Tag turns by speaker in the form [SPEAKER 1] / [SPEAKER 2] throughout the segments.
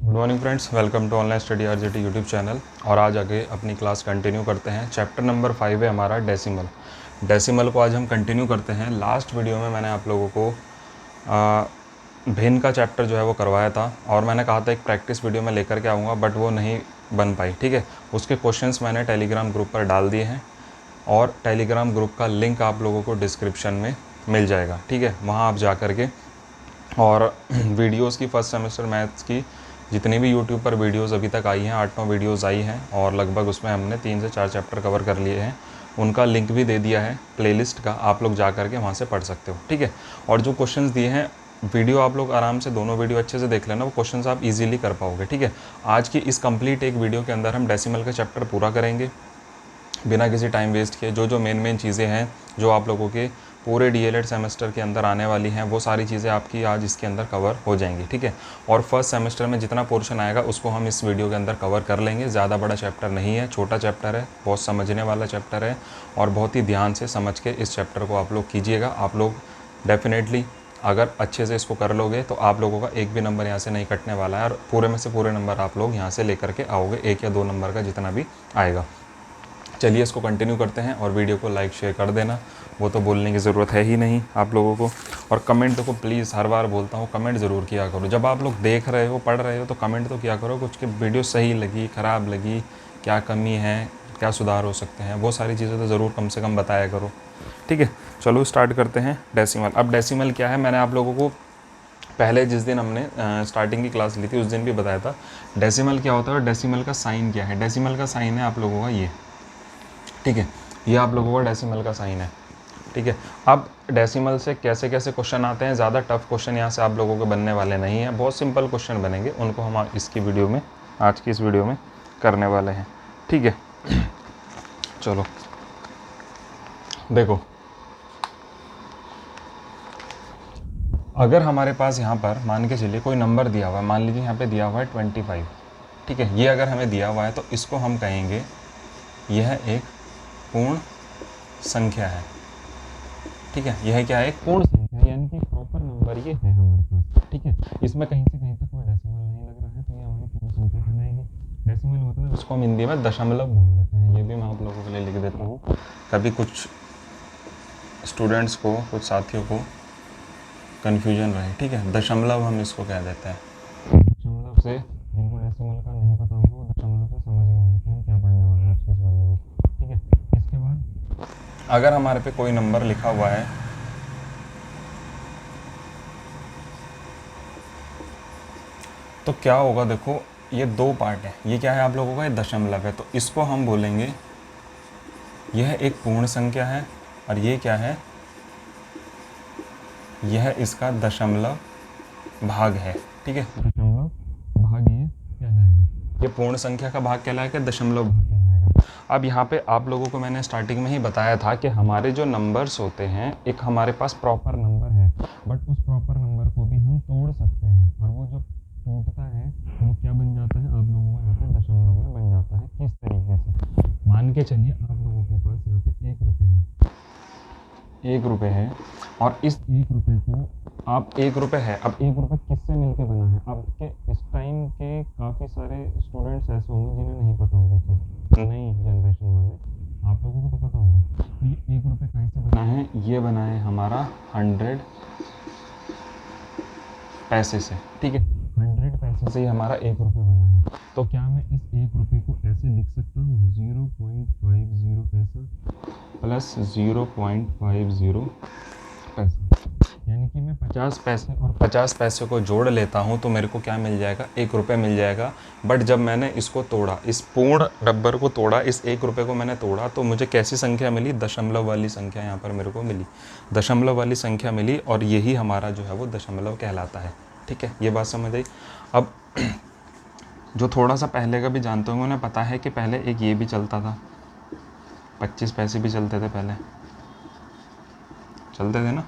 [SPEAKER 1] Good morning friends, welcome to online study RJT YouTube channel. और आज आगे अपनी क्लास कंटिन्यू करते हैं। चैप्टर नंबर 5 है हमारा डेसिमल को आज हम कंटिन्यू करते हैं। लास्ट वीडियो में मैंने आप लोगों को भिन्न का चैप्टर जो है वो करवाया था और मैंने कहा था एक प्रैक्टिस वीडियो में लेकर के आऊँगा, बट वो नहीं बन पाई। ठीक है, उसके क्वेश्चंस मैंने टेलीग्राम ग्रुप पर डाल दिए हैं और टेलीग्राम ग्रुप का लिंक आप लोगों को डिस्क्रिप्शन में मिल जाएगा। ठीक है, वहाँ आप जा कर के और वीडियोस की फर्स्ट सेमेस्टर मैथ्स की जितनी भी यूट्यूब पर वीडियोस अभी तक आई हैं, 8-9 वीडियोस आई हैं और लगभग उसमें हमने 3 से 4 चैप्टर कवर कर लिए हैं। उनका लिंक भी दे दिया है प्लेलिस्ट का, आप लोग जा कर के वहाँ से पढ़ सकते हो। ठीक है, और जो क्वेश्चंस दिए हैं वीडियो आप लोग आराम से दोनों वीडियो अच्छे से देख लेना, वो क्वेश्चंस आप इजीली कर पाओगे। ठीक है, आज की इस कंप्लीट एक वीडियो के अंदर हम डेसिमल का चैप्टर पूरा करेंगे बिना किसी टाइम वेस्ट किए। जो मेन चीज़ें हैं जो आप लोगों के पूरे डीएलएड सेमेस्टर के अंदर आने वाली हैं, वो सारी चीज़ें आपकी आज इसके अंदर कवर हो जाएंगी। ठीक है, और फर्स्ट सेमेस्टर में जितना पोर्शन आएगा उसको हम इस वीडियो के अंदर कवर कर लेंगे। ज़्यादा बड़ा चैप्टर नहीं है, छोटा चैप्टर है, बहुत समझने वाला चैप्टर है और बहुत ही ध्यान से समझ के इस चैप्टर को आप लोग कीजिएगा। आप लोग डेफिनेटली अगर अच्छे से इसको कर लोगे तो आप लोगों का एक भी नंबर यहाँ से नहीं कटने वाला है और पूरे में से पूरे नंबर आप लोग यहाँ से लेकर के आओगे, 1 या 2 नंबर का जितना भी आएगा। चलिए इसको कंटिन्यू करते हैं और वीडियो को लाइक शेयर कर देना, वो तो बोलने की ज़रूरत है ही नहीं आप लोगों को। और कमेंट देखो प्लीज़, हर बार बोलता हूँ कमेंट ज़रूर किया करो। जब आप लोग देख रहे हो, पढ़ रहे हो तो कमेंट तो किया करो, कुछ की वीडियो सही लगी, ख़राब लगी, क्या कमी है, क्या सुधार हो सकते हैं, वो सारी चीज़ें तो ज़रूर कम से कम बताया करो। ठीक है, चलो स्टार्ट करते हैं डेसिमल। अब डेसिमल क्या है, मैंने आप लोगों को पहले जिस दिन हमने स्टार्टिंग की क्लास ली थी उस दिन भी बताया था डेसिमल क्या होता है और डेसिमल का साइन क्या है। डेसिमल का साइन है आप लोगों का ये, ठीक है, ये आप लोगों का डेसिमल का साइन है। ठीक है, अब डेसिमल से कैसे कैसे क्वेश्चन आते हैं, ज़्यादा टफ क्वेश्चन यहाँ से आप लोगों के बनने वाले नहीं हैं, बहुत सिंपल क्वेश्चन बनेंगे, उनको हम इसकी वीडियो में, आज की इस वीडियो में करने वाले हैं। ठीक है, चलो देखो, अगर हमारे पास यहाँ पर मान के चलिए कोई नंबर दिया हुआ है, मान लीजिए यहाँ पे दिया हुआ है 25। ठीक है, ये अगर हमें दिया हुआ है तो इसको हम कहेंगे यह एक पूर्ण संख्या है। ठीक है, यह क्या है, एक पूर्ण संख्या, यानी कि प्रॉपर नंबर ये है हमारे पास। ठीक है, इसमें कहीं से कहीं तक कोई डेसिमल नहीं लग रहा है, तो ये हमारी पूर्ण संख्या कहलाएगी। डेसिमल मतलब इसको हम हिंदी में दशमलव बोल देते हैं, ये भी मैं आप लोगों के लिए लिख देता हूँ, कभी कुछ स्टूडेंट्स को, कुछ साथियों को कन्फ्यूजन रहे। ठीक है, दशमलव हम इसको कह देते हैं। दशमलव से जिनको डेसिमल का नहीं पता होगा वो दशमलव से समझ गए होंगे कि हम क्या पढ़ने वाले हैं इस वीडियो में। ठीक है, इसके बाद अगर हमारे पे कोई नंबर लिखा हुआ है तो क्या होगा, देखो ये 2 पार्ट है, ये क्या है आप लोगों का, ये दशमलव है, तो इसको हम बोलेंगे यह एक पूर्ण संख्या है और ये क्या है, यह इसका दशमलव भाग है। ठीक है, दशमलव भाग ये कहलाएगा, ये पूर्ण संख्या का भाग कहलाएगा, दशमलव भाग कहलाएगा। अब यहाँ पे आप लोगों को मैंने स्टार्टिंग में ही बताया था कि हमारे जो नंबर्स होते हैं, एक हमारे पास प्रॉपर नंबर है, बट उस प्रॉपर नंबर को भी हम तोड़ सकते हैं और वो जो टूटता है वो क्या बन जाता है, आप लोगों को यहाँ पे दशमलव में बन जाता है। किस तरीके से, मान के चलिए आप लोगों के पास यहाँ पे 1 रुपये है, 1 रुपये है और इस 1 रुपये को आप 1 रुपये है, अब 1 रुपये किससे मिलके बना है, आपके इस टाइम के काफ़ी सारे स्टूडेंट्स ऐसे होंगे जिन्हें नहीं पता होगा, चीज़ नई जनरेशन वाले, आप लोगों को तो पता होगा। तो ये 1 रुपये कैसे बना है, ये बना है हमारा 100 पैसे से। ठीक है, 100 पैसे से ही हमारा 1 रुपये बना है। तो क्या मैं इस 1 रुपये को ऐसे लिख सकता हूँ, 0.50 पैसा प्लस 0.50 पैसा, यानी कि मैं 50 पैसे और 50 पैसे को जोड़ लेता हूँ तो मेरे को क्या मिल जाएगा, 1 रुपये मिल जाएगा। बट जब मैंने इसको तोड़ा, इस पूर्ण नंबर को तोड़ा, इस 1 रुपये को मैंने तोड़ा, तो मुझे कैसी संख्या मिली, दशमलव वाली संख्या यहाँ पर मेरे को मिली, दशमलव वाली संख्या मिली और यही हमारा जो है वो दशमलव कहलाता है। ठीक है, ये बात समझ आई। अब जो थोड़ा सा पहले का भी जानते होंगे उन्हें पता है कि पहले एक ये भी चलता था, 25 पैसे भी चलते थे, पहले चलते थे ना,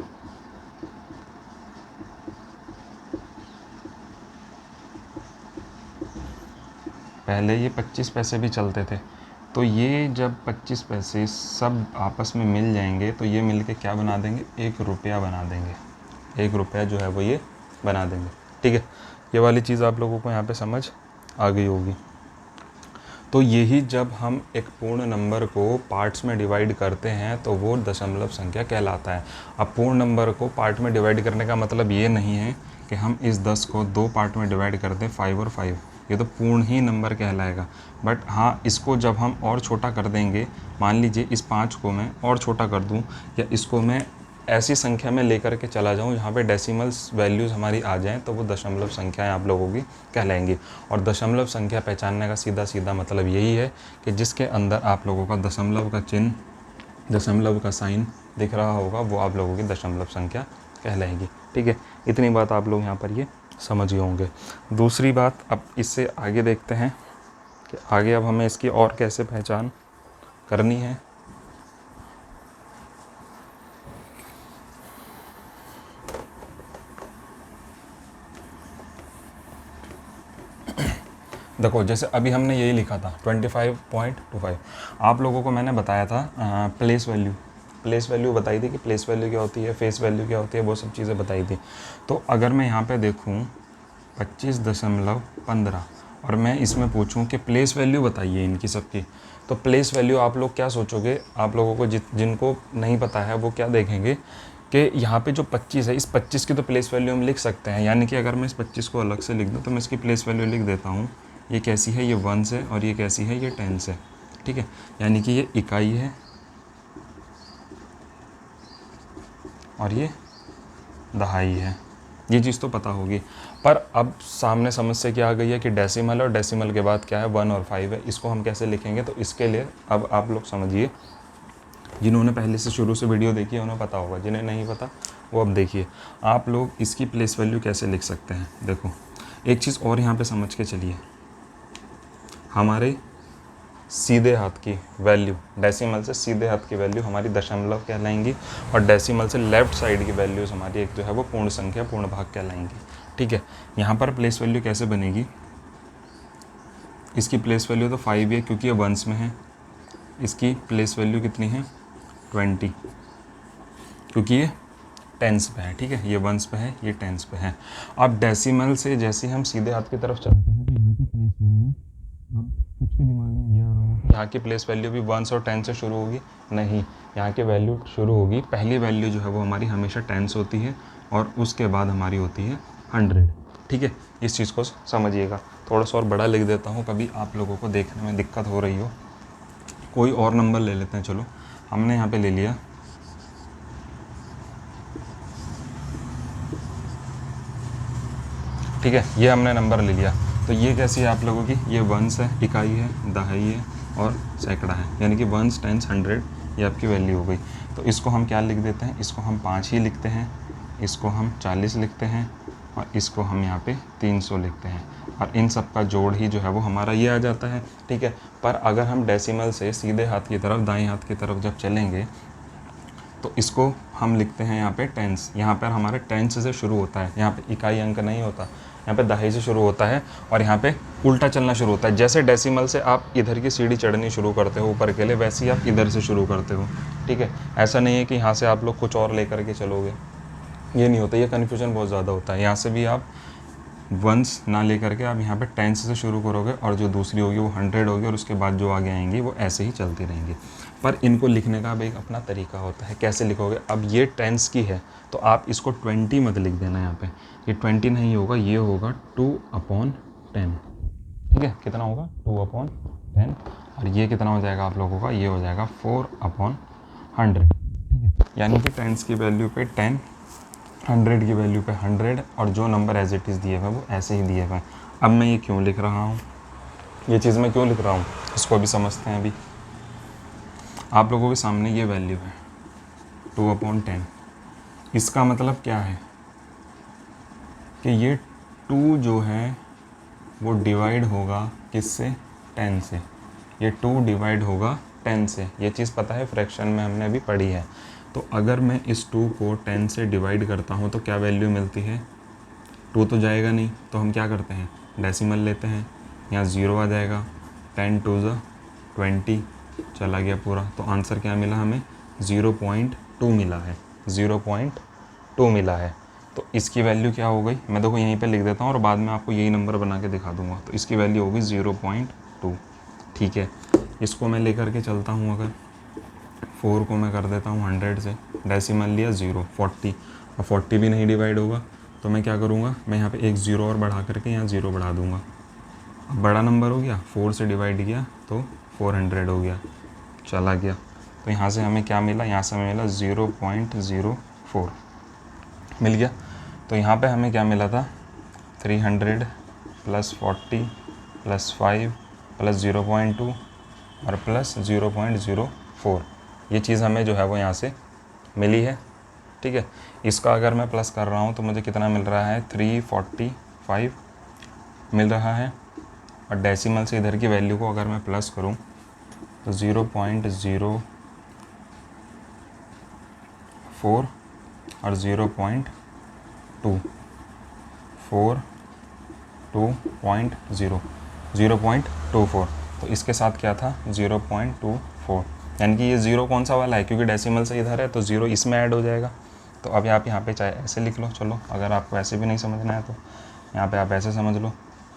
[SPEAKER 1] पहले ये 25 पैसे भी चलते थे। तो ये जब 25 पैसे सब आपस में मिल जाएंगे तो ये मिल के क्या बना देंगे, 1 रुपया बना देंगे, 1 रुपया जो है वो ये बना देंगे। ठीक है, ये वाली चीज़ आप लोगों को यहाँ पे समझ आ गई होगी। तो यही जब हम एक पूर्ण नंबर को पार्ट्स में डिवाइड करते हैं तो वो दशमलव संख्या कहलाता है। अब पूर्ण नंबर को पार्ट में डिवाइड करने का मतलब ये नहीं है कि हम इस 10 को 2 पार्ट में डिवाइड कर दें 5 और 5, ये तो पूर्ण ही नंबर कहलाएगा। बट हाँ, इसको जब हम और छोटा कर देंगे, मान लीजिए इस 5 को मैं और छोटा कर दूँ, या इसको मैं ऐसी संख्या में लेकर के चला जाऊं जहाँ पे डेसिमल्स वैल्यूज़ हमारी आ जाएं, तो वो दशमलव संख्याएं आप लोगों की कहलाएंगी। और दशमलव संख्या पहचानने का सीधा सीधा मतलब यही है कि जिसके अंदर आप लोगों का दशमलव का चिन्ह, दशमलव का साइन दिख रहा होगा, वो आप लोगों की दशमलव संख्या कहलाएगी। ठीक है, इतनी बात आप लोग यहाँ पर ये समझ गए होंगे। दूसरी बात, अब इससे आगे देखते हैं कि आगे अब हमें इसकी और कैसे पहचान करनी है। देखो, जैसे अभी हमने यही लिखा था 25.25, आप लोगों को मैंने बताया था प्लेस वैल्यू बताई थी कि प्लेस वैल्यू क्या होती है, फेस वैल्यू क्या होती है, वो सब चीज़ें बताई थी। तो अगर मैं यहाँ पे देखूँ 25.15 और मैं इसमें पूछूं कि प्लेस वैल्यू बताइए इनकी सबकी, तो प्लेस वैल्यू आप लोग क्या सोचोगे, आप लोगों को जिनको नहीं पता है वो क्या देखेंगे कि यहाँ पे जो 25 है, इस 25 की तो प्लेस वैल्यू हम लिख सकते हैं। यानी कि अगर मैं इस 25 को अलग से लिख दूँ तो मैं इसकी प्लेस वैल्यू लिख देता हूँ। ये कैसी है, ये 1 है, और ये कैसी है, ये 10 है। ठीक है, यानी कि ये इकाई है और ये दहाई है। ये चीज़ तो पता होगी। पर अब सामने समस्या क्या आ गई है कि डेसिमल, और डेसिमल के बाद क्या है 1 और 5 है, इसको हम कैसे लिखेंगे। तो इसके लिए अब आप लोग समझिए, जिन्होंने पहले से शुरू से वीडियो देखी है उन्हें पता होगा, जिन्हें नहीं पता वो अब देखिए। आप लोग इसकी प्लेस वैल्यू कैसे लिख सकते हैं। देखो, एक चीज़ और यहाँ पे समझ के चलिए, हमारे सीधे हाथ की वैल्यू, डेसिमल से सीधे हाथ की वैल्यू हमारी दशमलव कहलाएंगी, और डेसिमल से लेफ़्ट साइड की वैल्यूज़ हमारी एक जो है वो पूर्ण संख्या, पूर्ण भाग कहलाएंगी। ठीक है, यहाँ पर प्लेस वैल्यू कैसे बनेगी, इसकी प्लेस वैल्यू तो 5 है क्योंकि ये वंस में है। इसकी प्लेस वैल्यू कितनी है 20, क्योंकि ये टेंस पे है। ठीक है, ये वंस पे है, ये टेंस पे है। अब डेसिमल से जैसे हम सीधे हाथ की तरफ चलते हैं तो यहाँ की प्लेस वैल्यू, अब कुछ के दिमाग में ये आ रहा होगा, यहाँ की प्लेस वैल्यू भी वंस और टेंस से शुरू होगी। नहीं, यहाँ की वैल्यू शुरू होगी, पहली वैल्यू जो है वो हमारी हमेशा टेंस होती है और उसके बाद हमारी होती है 100। ठीक है, इस चीज़ को समझिएगा। थोड़ा सा और बड़ा लिख देता हूँ, कभी आप लोगों को देखने में दिक्कत हो रही हो। कोई और नंबर ले लेते हैं, चलो हमने यहाँ पे ले लिया, ठीक है, ये हमने नंबर ले लिया। तो ये कैसी है आप लोगों की, ये वंस है, इकाई है, दहाई है और सैकड़ा है, यानी कि वंस, टेंस, 100 ये आपकी वैल्यू हो गई। तो इसको हम क्या लिख देते हैं, इसको हम 5 ही लिखते हैं, इसको हम 40 लिखते हैं, और इसको हम यहाँ पे 300 लिखते हैं, और इन सब का जोड़ ही जो है वो हमारा ये आ जाता है। ठीक है, पर अगर हम डेसिमल से सीधे हाथ की तरफ, दाएँ हाथ की तरफ जब चलेंगे तो इसको हम लिखते हैं यहाँ पे टेंस। यहाँ पर हमारे टेंस से शुरू होता है, यहाँ पे इकाई अंक नहीं होता, यहाँ पे दहाई से शुरू होता है, और यहाँ पे उल्टा चलना शुरू होता है। जैसे डेसिमल से आप इधर की सीढ़ी चढ़नी शुरू करते हो ऊपर के लिए, वैसे ही आप इधर से शुरू करते हो। ठीक है, ऐसा नहीं है कि यहाँ से आप लोग कुछ और लेकर के चलोगे, ये नहीं होता, ये कन्फ्यूजन बहुत ज़्यादा होता है। यहाँ से भी आप वंस ना लेकर के आप यहाँ पे टेंस से शुरू करोगे, और जो दूसरी होगी वो 100 होगी, और उसके बाद जो आगे आएंगी वो ऐसे ही चलती रहेंगी। पर इनको लिखने का भी एक अपना तरीका होता है, कैसे लिखोगे। अब ये टेंस की है तो आप इसको 20 मत लिख देना, यहाँ पे ये 20 नहीं होगा, ये होगा 2/10। ठीक है, कितना होगा 2/10, और ये कितना हो जाएगा आप लोगों का, ये हो जाएगा 4/100। ठीक है, यानी कि टेंस की वैल्यू पे 10, 100 की वैल्यू पे 100, और जो नंबर एज इट इज़ दिए हुए वो ऐसे ही दिए हुए हैं। अब मैं ये क्यों लिख रहा हूँ, ये चीज़ मैं क्यों लिख रहा हूँ, इसको भी समझते हैं। अभी आप लोगों के सामने ये वैल्यू है 2/10, इसका मतलब क्या है कि ये 2 जो है वो डिवाइड होगा किससे, 10 से। ये 2 डिवाइड होगा 10 से, ये चीज़ पता है, फ्रैक्शन में हमने अभी पढ़ी है। तो अगर मैं इस 2 को 10 से डिवाइड करता हूँ तो क्या वैल्यू मिलती है, 2 तो जाएगा नहीं, तो हम क्या करते हैं, डेसिमल लेते हैं, यहाँ 0 आ जाएगा, 10 2 ज़ा 20 चला गया पूरा। तो आंसर क्या मिला हमें, 0.2 मिला है, 0.2 मिला है। तो इसकी वैल्यू क्या हो गई, मैं देखो यहीं पे लिख देता हूँ और बाद में आपको यही नंबर बना के दिखा दूँगा। तो इसकी वैल्यू होगी 0.2। ठीक है, इसको मैं लेकर के चलता हूँ, अगर 4 को मैं कर देता हूँ 100 से, डेसिमल लिया 0, 40, और 40 भी नहीं डिवाइड होगा तो मैं क्या करूँगा, मैं यहाँ पे एक 0 और बढ़ा करके यहाँ 0 बढ़ा दूँगा। अब बड़ा नंबर हो गया, 4 से डिवाइड किया तो 400 हो गया, चला गया। तो यहाँ से हमें क्या मिला, यहाँ से हमें मिला 0.04 मिल गया। तो यहाँ पे हमें क्या मिला था, 300 प्लस 40 प्लस 5 प्लस 0.2 और प्लस 0.04, ये चीज़ हमें जो है वो यहाँ से मिली है। ठीक है, इसका अगर मैं प्लस कर रहा हूँ तो मुझे कितना मिल रहा है, 345 मिल रहा है। और डेसिमल से इधर की वैल्यू को अगर मैं प्लस करूँ तो 0.04 और 0.24 तो इसके साथ क्या था, 0.24, यानी कि ये 0 कौन सा वाला है, क्योंकि डेसिमल से इधर है तो 0 इसमें ऐड हो जाएगा। तो अब आप यहाँ पे चाहे ऐसे लिख लो, चलो अगर आपको ऐसे भी नहीं समझना है तो यहाँ पे आप ऐसे समझ लो,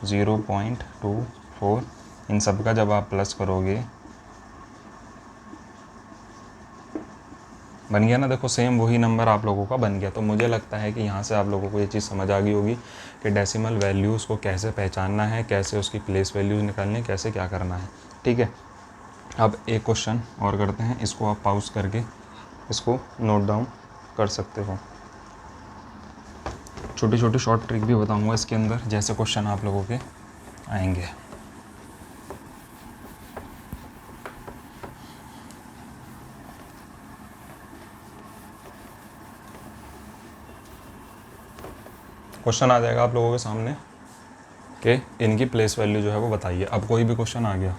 [SPEAKER 1] 0.24, इन सब का जब आप प्लस करोगे, बन गया ना, देखो सेम वही नंबर आप लोगों का बन गया। तो मुझे लगता है कि यहाँ से आप लोगों को ये चीज़ समझ आ गई होगी कि डेसिमल वैल्यूज़ को कैसे पहचानना है, कैसे उसकी प्लेस वैल्यूज़ निकालनी है, कैसे क्या करना है। ठीक है, अब एक क्वेश्चन और करते हैं, इसको आप पॉज करके इसको नोट डाउन कर सकते हो। छोटी छोटी शॉर्ट ट्रिक भी बताऊँगा इसके अंदर, जैसे क्वेश्चन आप लोगों के आएंगे। क्वेश्चन आ जाएगा आप लोगों के सामने कि इनकी प्लेस वैल्यू जो है वो बताइए। अब कोई भी क्वेश्चन आ गया,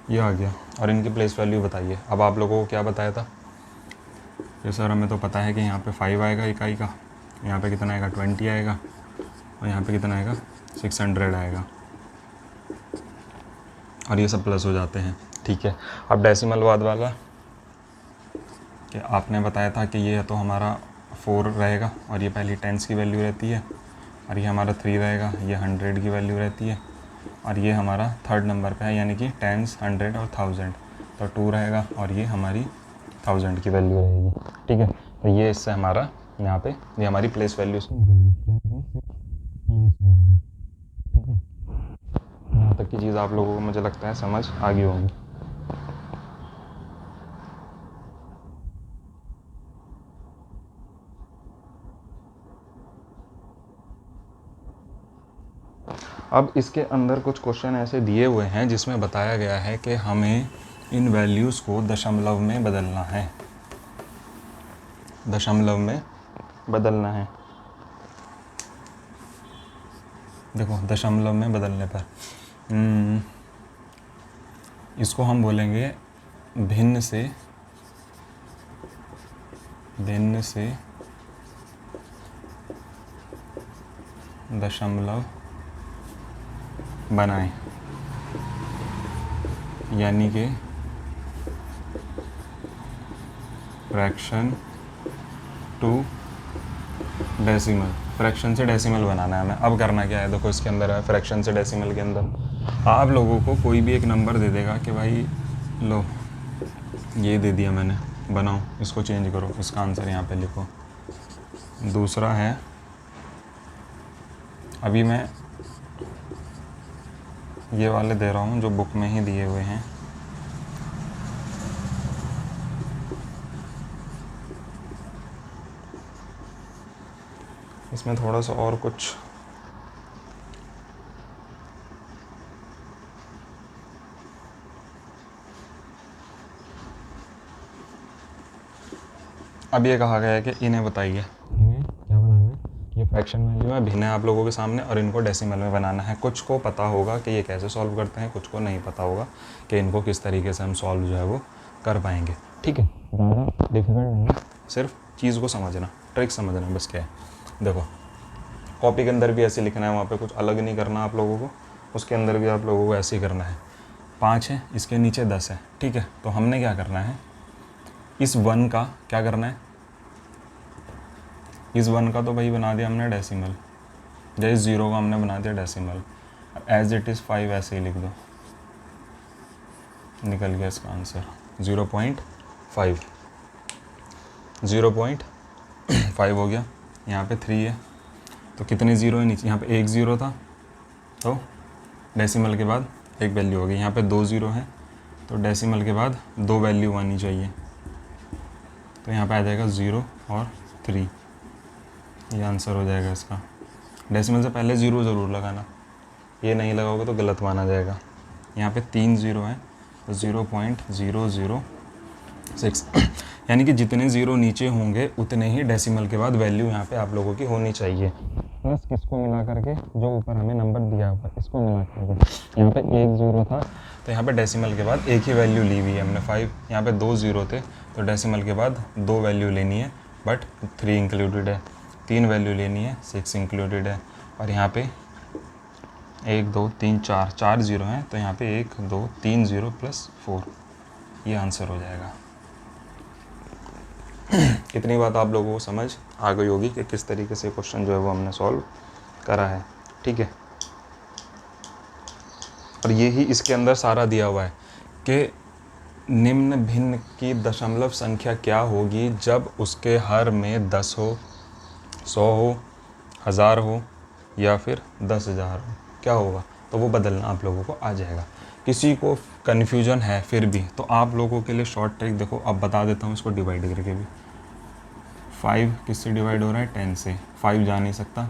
[SPEAKER 1] ये आ गया और इनकी प्लेस वैल्यू बताइए। अब आप लोगों को क्या बताया था कि सर हमें तो पता है कि यहाँ पे 5 आएगा इकाई का, यहाँ पे कितना आएगा 20 आएगा, और यहाँ पे कितना आएगा 600 आएगा, और ये सब प्लस हो जाते हैं। ठीक है, अब डेसिमल बाद वाला कि आपने बताया था कि ये तो हमारा 4 रहेगा और ये पहली टेंस की वैल्यू रहती है, और ये हमारा 3 रहेगा, ये 100 की वैल्यू रहती है, और ये हमारा थर्ड नंबर पे है, यानी कि टेंस, 100 और 1000, तो 2 रहेगा, और ये हमारी 1000 की वैल्यू रहेगी। ठीक है, तो ये इससे हमारा यहाँ पे ये हमारी प्लेस वैल्यू से निकल गई। ठीक है, यहाँ तक की चीज़ आप लोगों को मुझे लगता है समझ आ गई होगी। अब इसके अंदर कुछ क्वेश्चन ऐसे दिए हुए हैं जिसमें बताया गया है कि हमें इन वैल्यूज़ को दशमलव में बदलना है, दशमलव में बदलना है। देखो दशमलव में बदलने पर इसको हम बोलेंगे भिन्न से दशमलव बनाएं, यानी कि फ्रैक्शन टू डेसिमल, फ्रैक्शन से डेसिमल बनाना है हमें। अब करना क्या है, देखो इसके अंदर है फ्रैक्शन से डेसिमल के अंदर आप लोगों को कोई भी एक नंबर दे देगा कि भाई लो ये दे दिया मैंने, बनाओ, इसको चेंज करो, इसका आंसर यहाँ पे लिखो। दूसरा है, अभी मैं ये वाले दे रहा हूँ जो बुक में ही दिए हुए हैं। इसमें थोड़ा सा और कुछ अब ये कहा गया है कि इन्हें बताइए, इन्हें क्या बनाना है, ये फ्रैक्शन वैल्यू है, भिन्न है आप लोगों के सामने, और इनको डेसिमल में बनाना है। कुछ को पता होगा कि ये कैसे सॉल्व करते हैं, कुछ को नहीं पता होगा कि इनको किस तरीके से हम सॉल्व जो है वो कर पाएंगे। ठीक है, ज़्यादा डिफिकल्ट नहीं है, सिर्फ चीज़ को समझना, ट्रिक समझना, बस क्या है। देखो कॉपी के अंदर भी ऐसे लिखना है, वहाँ पे कुछ अलग नहीं करना आप लोगों को, उसके अंदर भी आप लोगों को ऐसे ही करना है। 5 है, इसके नीचे 10 है, ठीक है। तो हमने क्या करना है, इस 1 का क्या करना है, इस 1 का तो भाई बना दिया हमने डेसिमल, या इस 0 का हमने बना दिया डेसिमल। एज इट इज़ 5 ऐसे ही लिख दो, निकल गया इसका आंसर 0.5। 0.5 हो गया। यहाँ पे 3 है, तो कितने ज़ीरो है नीचे, यहाँ पे 1 ज़ीरो था, तो डेसिमल के बाद एक वैल्यू होगी। यहाँ पे 2 ज़ीरो है, तो डेसिमल के बाद 2 वैल्यू आनी चाहिए, तो यहाँ पे आ जाएगा 0 और 3, ये आंसर हो जाएगा इसका। डेसिमल से पहले 0 ज़रूर लगाना, ये नहीं लगाओगे तो गलत माना जाएगा। यहाँ पे 3 ज़ीरो है, तो 0.006 यानी कि जितने ज़ीरो नीचे होंगे उतने ही डेसिमल के बाद वैल्यू यहाँ पे आप लोगों की होनी चाहिए। प्लस किसको मिला करके, जो ऊपर हमें नंबर दिया हुआ है इसको मिला करके। यहाँ पे 1 ज़ीरो था, तो यहाँ पे डेसिमल के बाद एक ही वैल्यू ली हुई है हमने 5। यहाँ पे 2 ज़ीरो थे, तो डेसिमल के बाद 2 वैल्यू लेनी है, बट 3 इंक्लूडेड है। 3 वैल्यू लेनी है, 6 इंक्लूडेड है। और यहाँ पे 1 2 3 4 ज़ीरो हैं, तो यहाँ पे 1 2 3 ज़ीरो प्लस 4, ये आंसर हो जाएगा। इतनी बात आप लोगों को समझ आ गई होगी कि किस तरीके से क्वेश्चन जो है वो हमने सॉल्व करा है, ठीक है। और यही इसके अंदर सारा दिया हुआ है कि निम्न भिन्न की दशमलव संख्या क्या होगी जब उसके हर में 10 हो, 100 हो, 1000 हो या फिर 10,000 हो, क्या होगा, तो वो बदलना आप लोगों को आ जाएगा। किसी को कन्फ्यूजन है फिर भी, तो आप लोगों के लिए शॉर्ट ट्रिक देखो, अब बता देता हूँ इसको डिवाइड करके भी। 5 किससे डिवाइड हो रहा है, 10 से। 5 जा नहीं सकता,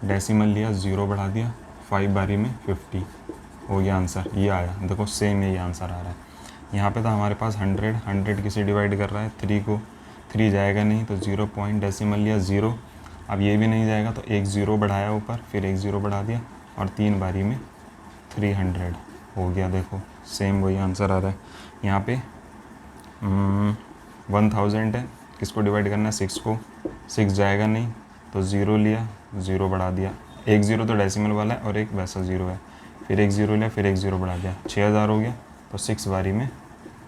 [SPEAKER 1] डेसिमल लिया, 0 बढ़ा दिया, 5 बारी में 50 हो गया आंसर, ये आया। देखो सेम यही आंसर आ रहा है। यहाँ पे था हमारे पास 100 किसे डिवाइड कर रहा है, 3 को। 3 जाएगा नहीं, तो 0 पॉइंट डेसिमल लिया 0। अब ये भी नहीं जाएगा, तो 1 ज़ीरो बढ़ाया ऊपर, फिर 1 ज़ीरो बढ़ा दिया, और 3 बारी में 300 हो गया। देखो सेम वही आंसर आ रहा है। यहाँ पे 1000 है, किसको डिवाइड करना है, 6 को। 6 जाएगा नहीं, तो 0 लिया, 0 बढ़ा दिया, 1 ज़ीरो तो डेसिमल वाला है और एक वैसा 0 है, फिर 1 ज़ीरो लिया, फिर 1 ज़ीरो बढ़ा दिया, 6000 हो गया, तो 6 बारी में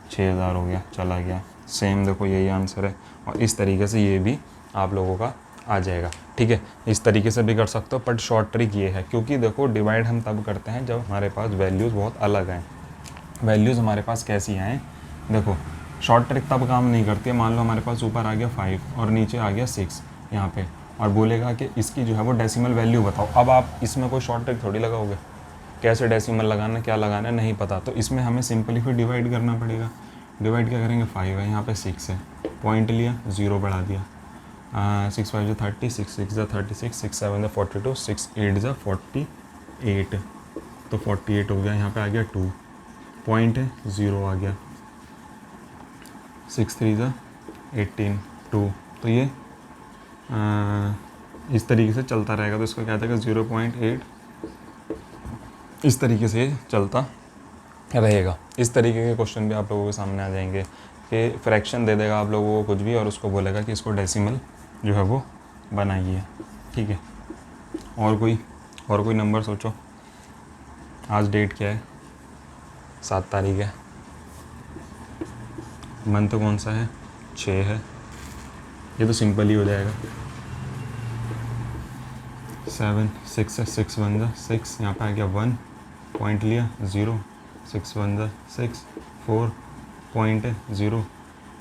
[SPEAKER 1] 6000 हो गया, चला गया। सेम देखो यही आंसर है, और इस तरीके से ये भी आप लोगों का आ जाएगा, ठीक है। इस तरीके से भी कर सकते हो, बट शॉर्ट ट्रिक ये है, क्योंकि देखो डिवाइड हम तब करते हैं जब हमारे पास वैल्यूज़ बहुत अलग हैं। वैल्यूज़ हमारे पास कैसी हैं, देखो शॉर्ट ट्रिक तब काम नहीं करती है। मान लो हमारे पास ऊपर आ गया 5 और नीचे आ गया 6 यहाँ पे, और बोलेगा कि इसकी जो है वो डेसिमल वैल्यू बताओ। अब आप इसमें कोई शॉर्ट ट्रिक थोड़ी लगाओगे, कैसे डेसिमल लगाना, क्या लगाना है, नहीं पता, तो इसमें हमें सिंपली फिर डिवाइड करना पड़ेगा। डिवाइड क्या करेंगे, 5 है, यहाँ पे 6 है, पॉइंट लिया, 0 बढ़ा दिया, 6 5 जो 30, 6 6 जो 36, 6 7 जो 42, 6 8 जो 48, तो 48 हो गया। यहाँ पे आ गया 2, पॉइंट है, 0 आ गया, 6 3 जो 18, 2, तो ये इस तरीके से चलता रहेगा। तो इसको क्या था कि 0.8 इस तरीके से चलता रहेगा। इस तरीके के क्वेश्चन भी आप लोगों के सामने आ जाएंगे कि फ्रैक्शन दे देगा आप लोगों को कुछ भी, और उसको बोलेगा कि इसको डेसिमल जो है वो बनाइए, ठीक है। और कोई नंबर सोचो। आज डेट क्या है, 7 तारीख है। मंथ कौन सा है, 6 है। ये तो सिंपल ही हो जाएगा। 7 6 है, 6 1 जा 6, यहाँ पे आ गया 1, पॉइंट लिया, 0, 6 1 जा 6, 4, पॉइंट है, 0,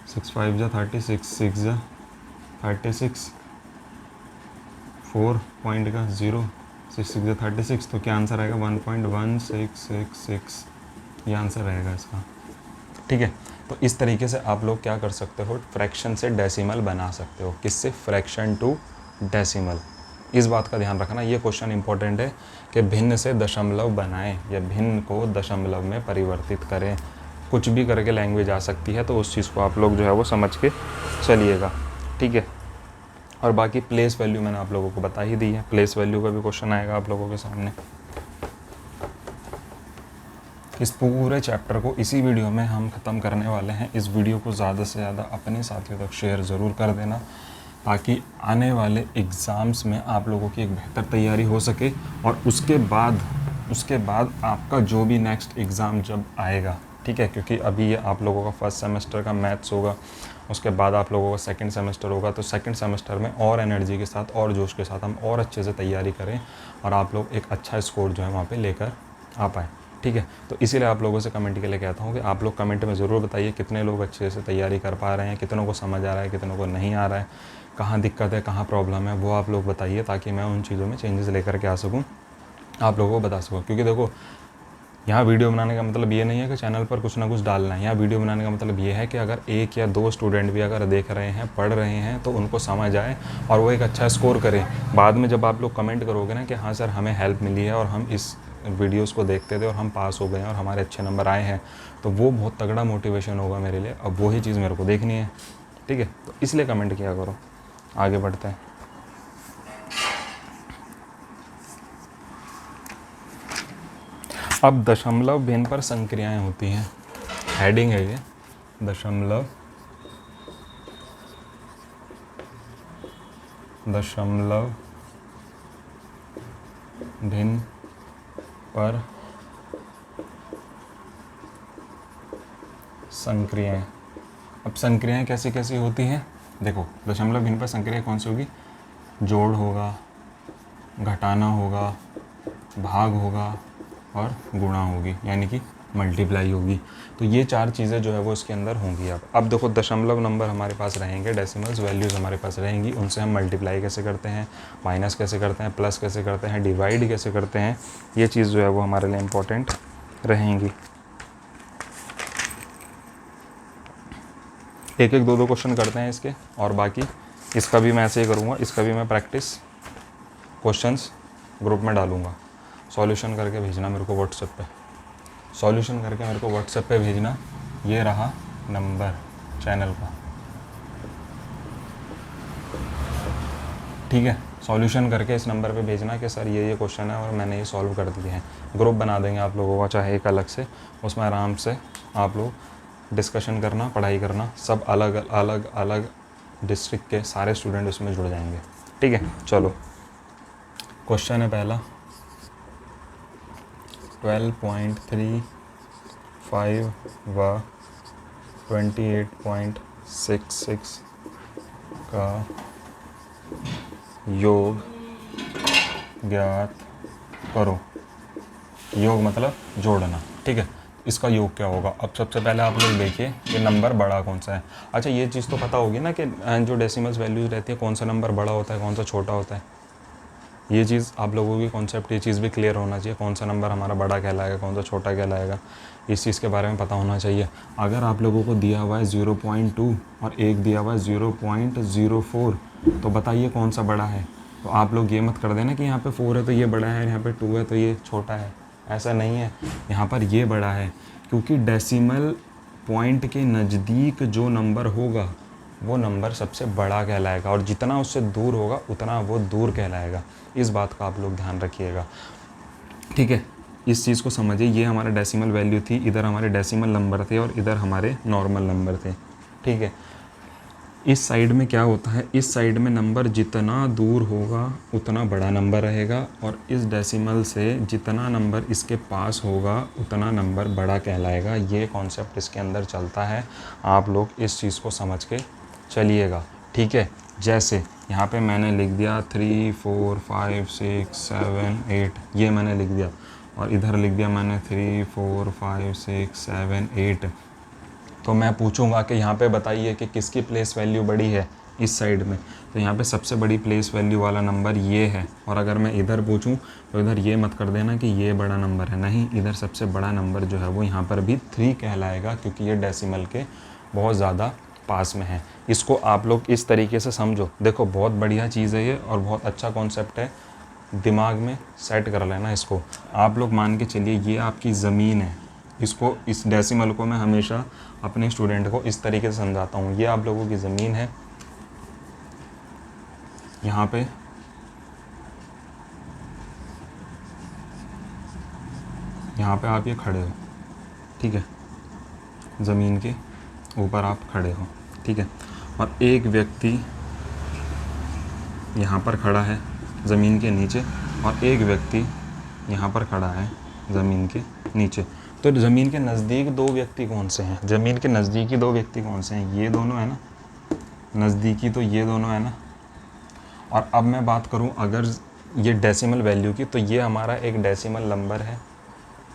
[SPEAKER 1] 6 5 जा 36, 6 जा 36, 4 पॉइंट का 0, 6 6 जा 36, तो क्या आंसर आएगा, 1.1666, ये आंसर रहेगा इसका, ठीक है। तो इस तरीके से आप लोग क्या कर सकते हो, फ्रैक्शन से डेसिमल बना सकते हो। किससे, फ्रैक्शन टू डेसिमल। इस बात का ध्यान रखना, ये क्वेश्चन इंपॉर्टेंट है कि भिन्न से दशमलव बनाएं या भिन्न को दशमलव में परिवर्तित करें। कुछ भी करके लैंग्वेज आ सकती है, तो उस चीज़ को आप लोग जो है वो समझ के चलिएगा, ठीक है। और बाकी प्लेस वैल्यू मैंने आप लोगों को बता ही दी है, प्लेस वैल्यू का भी क्वेश्चन आएगा आप लोगों के सामने। इस पूरे चैप्टर को इसी वीडियो में हम ख़त्म करने वाले हैं। इस वीडियो को ज़्यादा से ज़्यादा अपने साथियों तक शेयर ज़रूर कर देना, ताकि आने वाले एग्ज़ाम्स में आप लोगों की एक बेहतर तैयारी हो सके, और उसके बाद उसके बाद आपका जो भी नेक्स्ट एग्ज़ाम जब आएगा, ठीक है, क्योंकि अभी ये आप लोगों का फर्स्ट सेमेस्टर का मैथ्स होगा, उसके बाद आप लोगों का सेकंड सेमेस्टर होगा, तो सेकंड सेमेस्टर में और एनर्जी के साथ और जोश के साथ हम और अच्छे से तैयारी करें और आप लोग एक अच्छा स्कोर जो है वहाँ पे लेकर आ पाएँ, ठीक है। तो इसीलिए आप लोगों से कमेंट के लिए कहता हूँ कि आप लोग कमेंट में ज़रूर बताइए कितने लोग अच्छे से तैयारी कर पा रहे हैं, कितनों को समझ आ रहा है, कितनों को नहीं आ रहा है, कहाँ दिक्कत है, कहाँ प्रॉब्लम है, वो आप लोग बताइए ताकि मैं उन चीज़ों में चेंजेस लेकर के आ सकूँ, आप लोगों को बता सकूँ। क्योंकि देखो, यहाँ वीडियो बनाने का मतलब ये नहीं है कि चैनल पर कुछ ना कुछ डालना है। यहाँ वीडियो बनाने का मतलब ये है कि अगर एक या दो स्टूडेंट भी अगर देख रहे हैं, पढ़ रहे हैं, तो उनको समझ आए और वो एक अच्छा स्कोर करें। बाद में जब आप लोग कमेंट करोगे ना कि हाँ सर हमें हेल्प मिली है और हम इस वीडियोस को देखते थे और हम पास हो गए हैं और हमारे अच्छे नंबर आए हैं, तो वो बहुत तगड़ा मोटिवेशन होगा मेरे लिए। अब वही चीज़ मेरे को देखनी है, ठीक है। तो इसलिए कमेंट किया करो। आगे बढ़ते हैं। अब दशमलव भिन्न पर संक्रियाएं होती हैं। हेडिंग है ये, दशमलव भिन्न पर संक्रियाएं। अब संक्रियाएं कैसी कैसी होती हैं, देखो, दशमलव भिन्न पर संक्रिया कौन सी होगी? जोड़ होगा, घटाना होगा, भाग होगा और गुणा होगी, यानी कि मल्टीप्लाई होगी। तो ये चार चीज़ें जो है वो इसके अंदर होंगी। अब देखो, दशमलव नंबर हमारे पास रहेंगे, डेसिमल्स वैल्यूज़ हमारे पास रहेंगी, उनसे हम मल्टीप्लाई कैसे करते हैं, माइनस कैसे करते हैं, प्लस कैसे करते हैं, डिवाइड कैसे करते हैं, ये चीज़ जो है वो हमारे लिए इम्पोर्टेंट रहेंगी। एक एक दो दो क्वेश्चन करते हैं इसके, और बाकी इसका भी मैं ऐसे ही करूँगा, इसका भी मैं प्रैक्टिस क्वेश्चंस ग्रुप में डालूँगा। सॉल्यूशन करके भेजना मेरे को व्हाट्सएप पे, सॉल्यूशन करके मेरे को व्हाट्सएप पे भेजना। ये रहा नंबर चैनल का, ठीक है। सॉल्यूशन करके इस नंबर पे भेजना कि सर ये क्वेश्चन है और मैंने ये सॉल्व कर दिए हैं। ग्रुप बना देंगे आप लोगों का, चाहे एक अलग से, उसमें आराम से आप लोग डिस्कशन करना, पढ़ाई करना, सब अलग अलग अलग डिस्ट्रिक्ट के सारे स्टूडेंट उसमें जुड़ जाएंगे, ठीक है। चलो, क्वेश्चन है पहला, 12.35 व 28.66 का योग ज्ञात करो। योग मतलब जोड़ना, ठीक है। इसका योग क्या होगा? अब सबसे पहले आप लोग देखिए कि नंबर बड़ा कौन सा है। अच्छा, ये चीज़ तो पता होगी ना कि जो डेसिमल्स वैल्यूज रहती है, कौन सा नंबर बड़ा होता है, कौन सा छोटा होता है। ये चीज़ आप लोगों की कॉन्सेप्ट, ये चीज़ भी क्लियर होना चाहिए, कौन सा नंबर हमारा बड़ा कहलाएगा, कौन सा छोटा कहलाएगा, इस चीज़ के बारे में पता होना चाहिए। अगर आप लोगों को दिया हुआ है 0.2 और एक दिया हुआ है 0.04, तो बताइए कौन सा बड़ा है। तो आप लोग ये मत कर देना कि यहाँ पे 4 है तो ये बड़ा है, यहाँ पे 2 है तो ये छोटा है। ऐसा नहीं है, यहाँ पर ये बड़ा है, क्योंकि डेसिमल पॉइंट के नज़दीक जो नंबर होगा वो नंबर सबसे बड़ा कहलाएगा, और जितना उससे दूर होगा उतना वो दूर कहलाएगा। इस बात का आप लोग ध्यान रखिएगा, ठीक है। इस चीज़ को समझिए, ये हमारा डेसिमल वैल्यू थी, इधर हमारे डेसिमल नंबर थे और इधर हमारे नॉर्मल नंबर थे, ठीक है। इस साइड में क्या होता है, इस साइड में नंबर जितना दूर होगा उतना बड़ा नंबर रहेगा, और इस डेसिमल से जितना नंबर इसके पास होगा उतना नंबर बड़ा कहलाएगा। ये कॉन्सेप्ट इसके अंदर चलता है, आप लोग इस चीज़ को समझ के चलिएगा, ठीक है। जैसे यहाँ पे मैंने लिख दिया 3 4 5 6 7 8, ये मैंने लिख दिया, और इधर लिख दिया मैंने 3 4 5 6 7 8। तो मैं पूछूंगा कि यहाँ पे बताइए कि किसकी प्लेस वैल्यू बड़ी है इस साइड में, तो यहाँ पे सबसे बड़ी प्लेस वैल्यू वाला नंबर ये है। और अगर मैं इधर पूछूं तो इधर ये मत कर देना कि ये बड़ा नंबर है, नहीं, इधर सबसे बड़ा नंबर जो है वो यहाँ पर भी 3 कहलाएगा, क्योंकि ये डेसिमल के बहुत ज़्यादा पास में है। इसको आप लोग इस तरीके से समझो। देखो, बहुत बढ़िया चीज़ है ये और बहुत अच्छा कॉन्सेप्ट है, दिमाग में सेट कर लेना इसको। आप लोग मान के चलिए ये आपकी ज़मीन है, इसको, इस डेसिमल को मैं हमेशा अपने स्टूडेंट को इस तरीके से समझाता हूँ। ये आप लोगों की ज़मीन है, यहाँ पे आप ये खड़े हो, ठीक है, ज़मीन के ऊपर आप खड़े हो, ठीक है। और एक व्यक्ति यहाँ पर खड़ा है ज़मीन के नीचे, और एक व्यक्ति यहाँ पर खड़ा है ज़मीन के नीचे। तो ज़मीन के नज़दीक दो व्यक्ति कौन से हैं? ज़मीन के नज़दीकी दो व्यक्ति कौन से हैं? ये दोनों है ना, नज़दीकी तो ये दोनों है ना। और अब मैं बात करूं अगर ये डेसिमल वैल्यू की, तो ये हमारा एक डेसिमल नंबर है,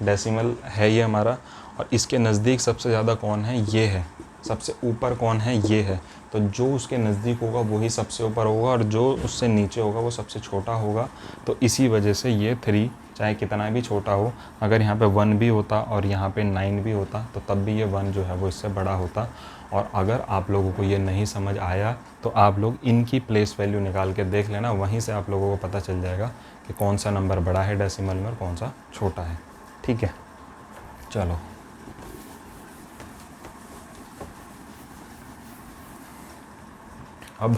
[SPEAKER 1] डेसिमल है ये हमारा। और इसके नज़दीक सबसे ज़्यादा कौन है? ये है। सबसे ऊपर कौन है? ये है। तो जो उसके नज़दीक होगा वही सबसे ऊपर होगा, और जो उससे नीचे होगा वो सबसे छोटा होगा। तो इसी वजह से ये 3 चाहे कितना भी छोटा हो, अगर यहाँ पे 1 भी होता और यहाँ पे 9 भी होता तो तब भी ये 1 जो है वो इससे बड़ा होता। और अगर आप लोगों को ये नहीं समझ आया तो आप लोग इनकी प्लेस वैल्यू निकाल के देख लेना, वहीं से आप लोगों को पता चल जाएगा कि कौन सा नंबर बड़ा है डेसिमल में और कौन सा छोटा है। ठीक है, चलो अब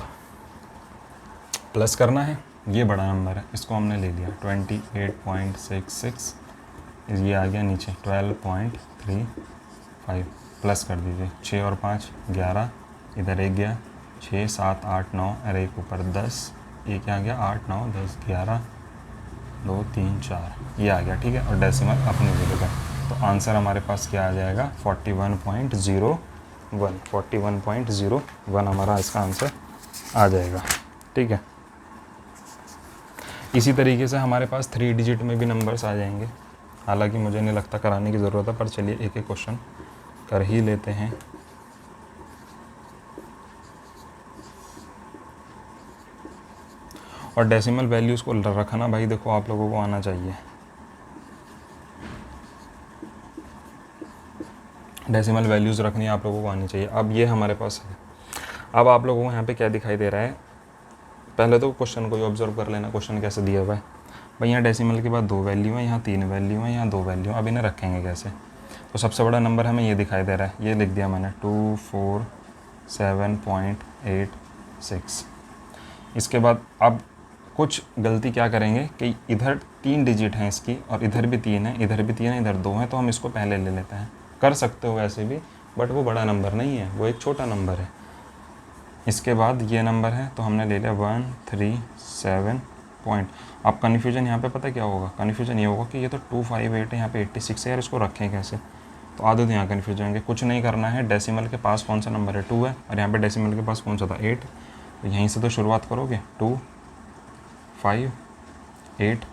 [SPEAKER 1] प्लस करना है। ये बड़ा नंबर है, इसको हमने ले लिया 28.66, ये आ गया नीचे 12.35, प्लस कर दीजिए 6 और 5 11, इधर एक गया 6 7 8 9, अरे एक ऊपर 10, ये क्या आ गया 8 9 10 11 2 3 4, ये आ गया। ठीक है, और डेसिमल अपनी जगह का। तो आंसर हमारे पास क्या आ जाएगा? 41.01 हमारा इसका आंसर आ जाएगा। ठीक है, इसी तरीके से हमारे पास 3 डिजिट में भी नंबर्स आ जाएंगे। हालांकि मुझे नहीं लगता कराने की ज़रूरत है, पर चलिए एक एक क्वेश्चन कर ही लेते हैं। और डेसिमल वैल्यूज़ को रखना भाई देखो आप लोगों को आना चाहिए। डेसिमल वैल्यूज़ रखनी आप लोगों को आनी चाहिए। अब ये हमारे पास है। अब आप लोगों को यहाँ पे क्या दिखाई दे रहा है? पहले तो क्वेश्चन को ही ऑब्जर्व कर लेना, क्वेश्चन कैसे दिया हुआ है भाई। यहाँ डेसिमल के बाद 2 वैल्यू है, यहाँ 3 वैल्यू है, यहाँ 2 वैल्यू। अब इन्हें रखेंगे कैसे? तो सबसे बड़ा नंबर हमें ये दिखाई दे रहा है, ये लिख दिया मैंने 247.86। इसके बाद अब कुछ गलती क्या करेंगे कि इधर 3 डिजिट हैं इसकी और इधर भी 3 है, इधर भी 3 है, इधर 2 है, तो हम इसको पहले ले लेते हैं। कर सकते हो वैसे भी, बट वो बड़ा नंबर नहीं है, वो एक छोटा नंबर है। इसके बाद ये नंबर है तो हमने ले लिया 137 पॉइंट। अब कन्फ्यूजन यहाँ पे पता क्या होगा? कन्फ्यूजन ये होगा कि ये तो 258 है, यहाँ पे 86 है यार, इसको रखें कैसे? तो आधे तो यहाँ कन्फ्यूजन होंगे। कुछ नहीं करना है, डेसिमल के पास कौन सा नंबर है? 2 है, और यहाँ पे डेसिमल के पास कौन सा था? 8। तो यहीं से तो शुरुआत करोगे 2 5 8।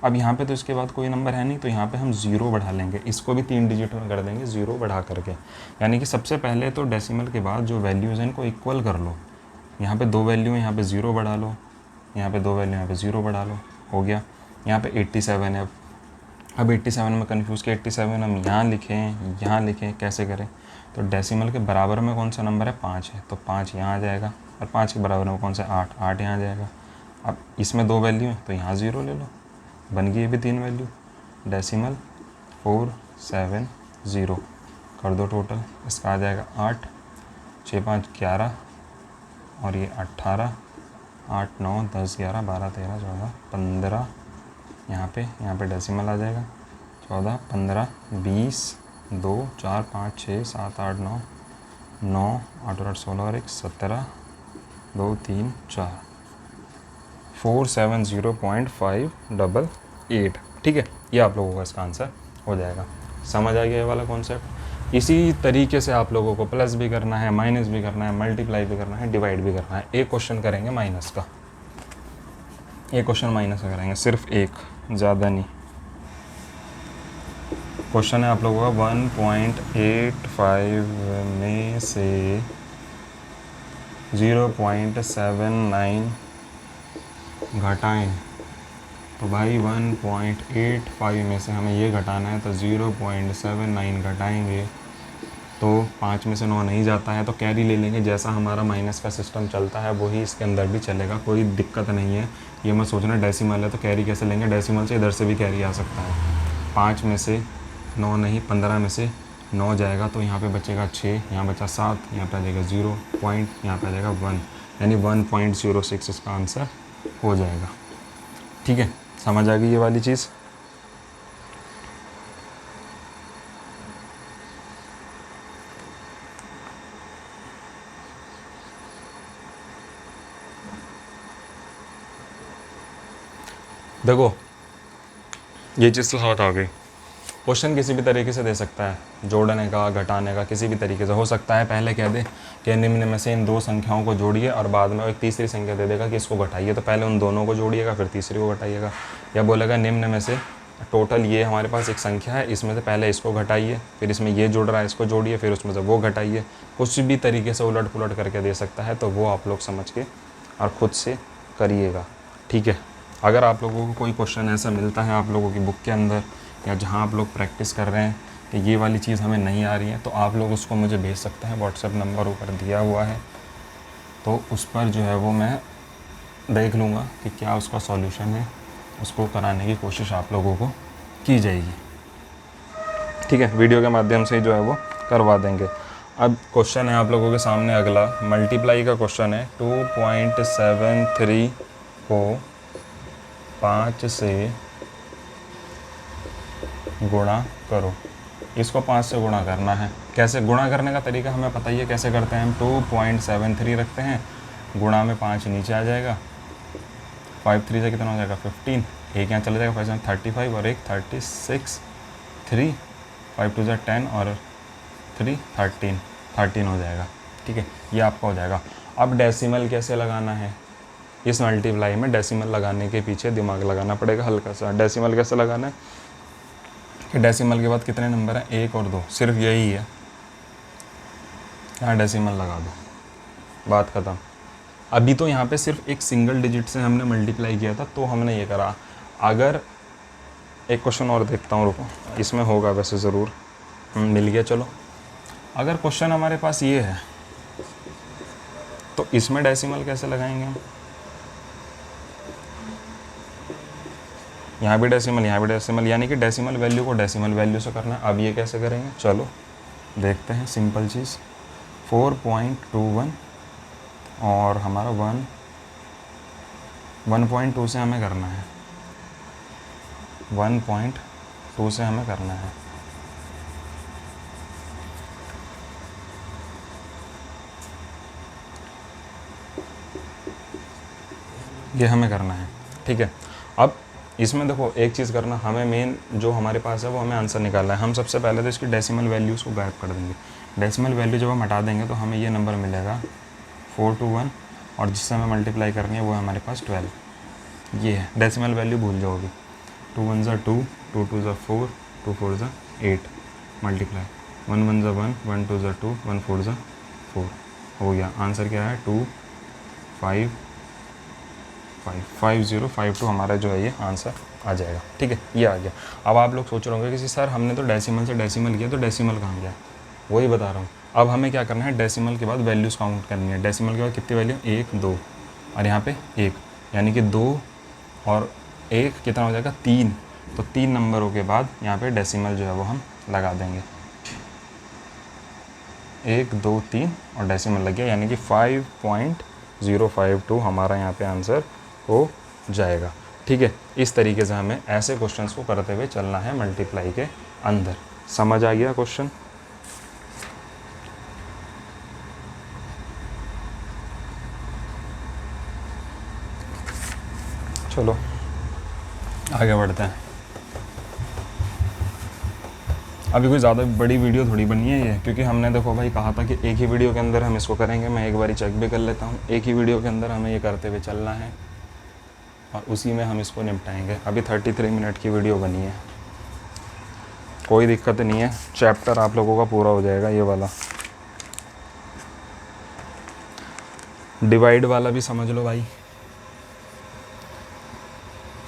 [SPEAKER 1] अब यहाँ पे तो इसके बाद कोई नंबर है नहीं, तो यहाँ पे हम 0 बढ़ा लेंगे, इसको भी 3 डिजिट में कर देंगे 0 बढ़ा करके। यानी कि सबसे पहले तो डेसिमल के बाद जो वैल्यूज़ हैं इनको इक्वल कर लो। यहाँ पे 2 वैल्यू है, यहाँ पे 0 बढ़ा लो, यहाँ पे 2 वैल्यू, यहाँ पे 0 बढ़ा लो, हो गया। यहाँ पे 87 है। अब 87 में कन्फ्यूज़ के 87 हम यहाँ लिखें, कैसे करें? तो डेसिमल के बराबर में कौन सा नंबर है? 5 है, तो 5 यहाँ आ जाएगा। और 5 के बराबर में कौन सा? 8 यहाँ आ जाएगा। अब इसमें 2 वैल्यू है तो यहाँ 0 ले लो, बन गई ये भी 3 वैल्यू। डेसिमल 470 कर दो टोटल, इसका आ जाएगा 8 6 5 11, और ये 18 8 9 10 11 12 13 14 15, यहाँ पे डेसिमल आ जाएगा 14 15 20 2 4 5 6 7 8 9 9 8 और 8 16 और 1 17 2 3 4 470.588। ठीक है, ये आप लोगों का इसका आंसर हो जाएगा। समझ आ गया ये वाला कॉन्सेप्ट? इसी तरीके से आप लोगों को प्लस भी करना है, माइनस भी करना है, मल्टीप्लाई भी करना है, डिवाइड भी करना है। एक क्वेश्चन करेंगे माइनस का, एक क्वेश्चन माइनस का करेंगे, सिर्फ एक, ज़्यादा नहीं। क्वेश्चन है आप लोगों का 1.85 में से 0.79 घटाएं। तो भाई 1.85 में से हमें ये घटाना है, तो 0.79 घटाएंगे तो 5 में से 9 नहीं जाता है, तो कैरी ले लेंगे। जैसा हमारा माइनस का सिस्टम चलता है वही इसके अंदर भी चलेगा, कोई दिक्कत नहीं है। ये मत सोचना डेसिमल है तो कैरी कैसे लेंगे, डेसिमल से इधर से भी कैरी आ सकता है। 5 में से 9 नहीं, 15 में से 9 जाएगा तो यहाँ पे बचेगा 6, यहाँ बचा 7, यहाँ पे आ जाएगा 0 पॉइंट, यहाँ पे आ जाएगा 1, यानी 1.06 इसका आंसर हो जाएगा। ठीक है, समझ आ गई ये वाली चीज़? देखो ये चीज़ तो समझ आ गई। क्वेश्चन किसी भी तरीके से दे सकता है, जोड़ने का, घटाने का, किसी भी तरीके से हो सकता है। पहले कह दे कि निम्न में से इन दो संख्याओं को जोड़िए और बाद में एक तीसरी संख्या दे देगा कि इसको घटाइए, तो पहले उन दोनों को जोड़िएगा फिर तीसरी को घटाइएगा। या बोलेगा निम्न में से टोटल ये हमारे पास एक संख्या है, इसमें से पहले इसको घटाइए, फिर इसमें ये जुड़ रहा है इसको जोड़िए, फिर उसमें से वो घटाइए। कुछ भी तरीके से उलट पुलट करके दे सकता है, तो वो आप लोग समझ के और ख़ुद से करिएगा, ठीक है। अगर आप लोगों को कोई क्वेश्चन ऐसा मिलता है आप लोगों की बुक के अंदर या जहाँ आप लोग प्रैक्टिस कर रहे हैं कि ये वाली चीज़ हमें नहीं आ रही है, तो आप लोग उसको मुझे भेज सकते हैं। व्हाट्सएप नंबर ऊपर दिया हुआ है, तो उस पर जो है वो मैं देख लूँगा कि क्या उसका सॉल्यूशन है, उसको कराने की कोशिश आप लोगों को की जाएगी, ठीक है। वीडियो के माध्यम से जो है वो करवा देंगे। अब क्वेश्चन है आप लोगों के सामने अगला, मल्टीप्लाई का क्वेश्चन है। 2.73 को 5 से गुणा करो। इसको 5 से गुणा करना है। कैसे गुणा करने का तरीका हमें पता ही है कैसे करते हैं। हम 2.73 रखते हैं, गुणा में 5 नीचे आ जाएगा, 5 3 से कितना हो जाएगा 15, एक यहाँ चला जाएगा 5 से 35 और एक 36, 3 5 2 10 और 3 13 हो जाएगा, ठीक है। ये आपका हो जाएगा। अब डेसिमल कैसे लगाना है, इस मल्टीप्लाई में डेसिमल लगाने के पीछे दिमाग लगाना पड़ेगा हल्का सा। डेसिमल कैसे लगाना है कि डेसिमल के बाद कितने नंबर हैं, 1 और 2, सिर्फ यही है। यहाँ डेसिमल लगा दो, बात ख़त्म। अभी तो यहाँ पे सिर्फ एक सिंगल डिजिट से हमने मल्टीप्लाई किया था, तो हमने ये करा। अगर एक क्वेश्चन और देखता हूँ, रुको, इसमें होगा वैसे ज़रूर, मिल गया। चलो, अगर क्वेश्चन हमारे पास ये है तो इसमें डेसिमल कैसे लगाएंगे हम। यहाँ भी डेसिमल, यहाँ भी डेसिमल, यानी कि डेसिमल वैल्यू को डेसिमल वैल्यू से करना है। अब ये कैसे करेंगे, चलो देखते हैं। सिंपल चीज़, 4.21 और हमारा 1.2 से हमें करना है, 1.2 से हमें करना है। ये हमें करना है, ठीक है। अब इसमें देखो एक चीज़ करना, हमें मेन जो हमारे पास है वो हमें आंसर निकालना है। हम सबसे पहले तो इसकी डेसिमल वैल्यूज़ को गायब कर देंगे। डेसिमल वैल्यू जब हम हटा देंगे तो हमें ये नंबर मिलेगा 421 और जिससे हमें मल्टीप्लाई करनी है वो है हमारे पास 12। ये है डेसिमल वैल्यू, भूल जाओगे। 2 1 ज़ा 2, 2 2 ज़ा 4, 2 4 ज़ा 8, मल्टीप्लाई 1 1 ज़ा 1, 1 2 ज़ा 2, 1 4 ज़ा 4, हो गया। आंसर क्या है 2 5 5052 हमारा जो है ये आंसर आ जाएगा, ठीक है। ये आ गया। अब आप लोग सोच रहे होंगे कि सर हमने तो डेसिमल से डेसिमल किया, तो डेसिमल कहाँ गया, वही बता रहा हूँ। अब हमें क्या करना है, डेसिमल के बाद वैल्यूज़ काउंट करनी है। डेसिमल के बाद कितनी वैल्यू, 1 2 और यहाँ पे 1, यानी कि 2 और 1 कितना हो जाएगा 3। तो 3 नंबरों के बाद यहाँ पे डेसिमल जो है वो हम लगा देंगे। 1 2 3 और डेसिमल लग गया, यानी कि 5.052 हमारा यहाँ पे आंसर हो जाएगा, ठीक है। इस तरीके से हमें ऐसे क्वेश्चंस को करते हुए चलना है मल्टीप्लाई के अंदर। समझ आ गया क्वेश्चन। चलो आगे बढ़ते हैं। अभी कोई ज़्यादा बड़ी वीडियो थोड़ी बनी है ये, क्योंकि हमने देखो भाई कहा था कि एक ही वीडियो के अंदर हम इसको करेंगे। मैं एक बारी चेक भी कर लेता हूँ, एक ही वीडियो के अंदर हमें ये करते हुए चलना है और उसी में हम इसको निपटाएंगे। अभी 33 मिनट की वीडियो बनी है, कोई दिक्कत नहीं है, चैप्टर आप लोगों का पूरा हो जाएगा। ये वाला डिवाइड वाला भी समझ लो भाई।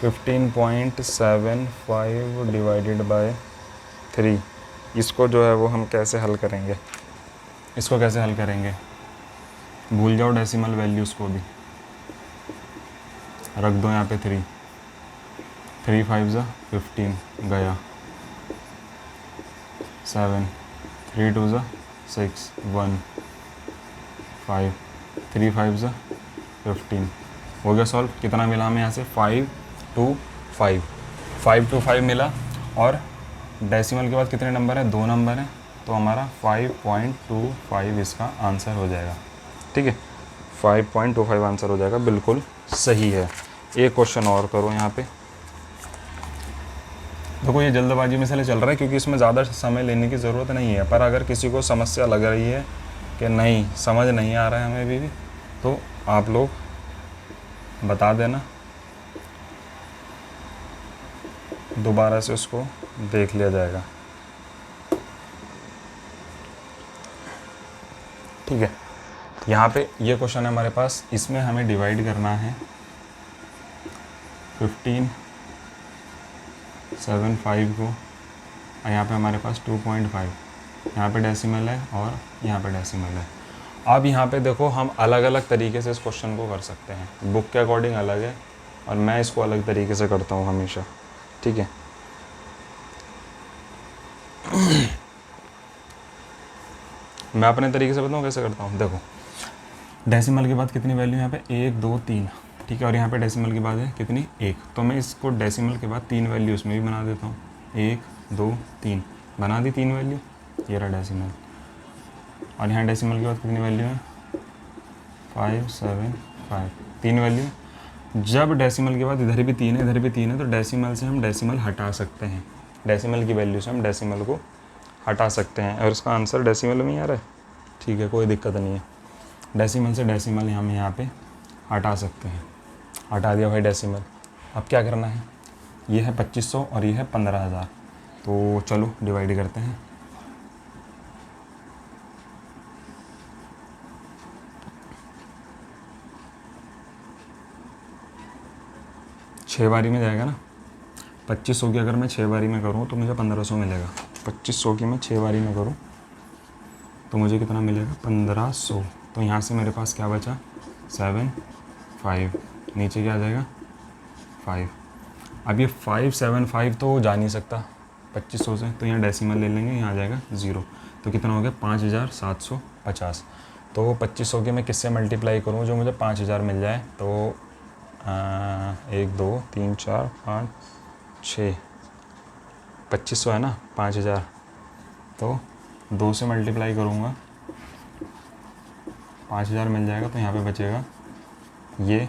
[SPEAKER 1] 15.75 डिवाइडेड बाय 3, इसको जो है वो हम कैसे हल करेंगे, इसको कैसे हल करेंगे, भूल जाओ डेसिमल वैल्यूज़ को भी, रख दो यहाँ पे 3 3 5 ज़ा 15 गया, 7 3 2 ज़ा 6 1 5 3 5 ज़ा 15 हो गया सॉल्व। कितना मिला हमें यहाँ से 5 2 5 मिला। और डेसिमल के बाद कितने नंबर हैं, 2 नंबर हैं, तो हमारा 5.25 इसका आंसर हो जाएगा, ठीक है। 5.25 आंसर हो जाएगा, बिल्कुल सही है। एक क्वेश्चन और करो यहाँ पे, देखो ये जल्दबाजी में इसलिए चल रहा है क्योंकि इसमें ज़्यादा समय लेने की ज़रूरत नहीं है, पर अगर किसी को समस्या लग रही है कि नहीं समझ नहीं आ रहा है हमें भी, तो आप लोग बता देना, दोबारा से उसको देख लिया जाएगा। ठीक है, यहाँ पे ये क्वेश्चन है हमारे पास, इसमें हमें डिवाइड करना है 15.75 को, और यहाँ पे हमारे पास 2.5, यहाँ पे डेसिमल है और यहाँ पे डेसिमल है। अब यहाँ पे देखो हम अलग अलग तरीके से इस क्वेश्चन को कर सकते हैं, बुक के अकॉर्डिंग अलग है और मैं इसको अलग तरीके से करता हूँ हमेशा। ठीक है, मैं अपने तरीके से बताऊँ कैसे करता हूँ। देखो डेसिमल के बाद कितनी वैल्यू यहाँ पे 1 2 3, ठीक है, और यहाँ पे डेसिमल के बाद है कितनी 1, तो मैं इसको डेसिमल के बाद 3 वैल्यू इसमें भी बना देता हूँ, 1 2 3 बना दी 3 वैल्यू, ये रहा डेसिमल। और यहाँ डेसिमल के बाद कितनी वैल्यू है 5 7 5, 3 वैल्यू। जब डेसिमल के बाद इधर भी 3 है इधर भी 3 है, तो डेसिमल से हम डेसिमल हटा सकते हैं, डेसिमल की वैल्यू से हम डेसिमल को हटा सकते हैं, और इसका आंसर डेसिमल में ही आ रहा है। ठीक है, कोई दिक्कत नहीं है, डेसिमल से डेसिमल हम यहाँ पे हटा सकते हैं। हटा दिया भाई डेसिमल। अब क्या करना है, ये है 2500 और ये है 15,000, तो चलो डिवाइड करते हैं। छः बारी में जाएगा ना, 2500 की अगर मैं 6 बारी में करूँ तो मुझे 1500 मिलेगा। 2500 की मैं 6 बारी में करूँ तो मुझे कितना मिलेगा 1500। तो यहाँ से मेरे पास क्या बचा 7 5, नीचे क्या आ जाएगा 5। अब ये 5 7 5 तो जा नहीं सकता 2500 से, तो यहाँ डेसिमल ले लेंगे, यहाँ आ जाएगा 0, तो कितना हो गया 5750। तो 2500 के मैं किससे मल्टीप्लाई करूँ जो मुझे 5000 मिल जाए, तो 1 2 3 4 5 6, 2500 है ना 5000, तो 2 से मल्टीप्लाई करूँगा 5000 मिल जाएगा, तो यहाँ पे बचेगा ये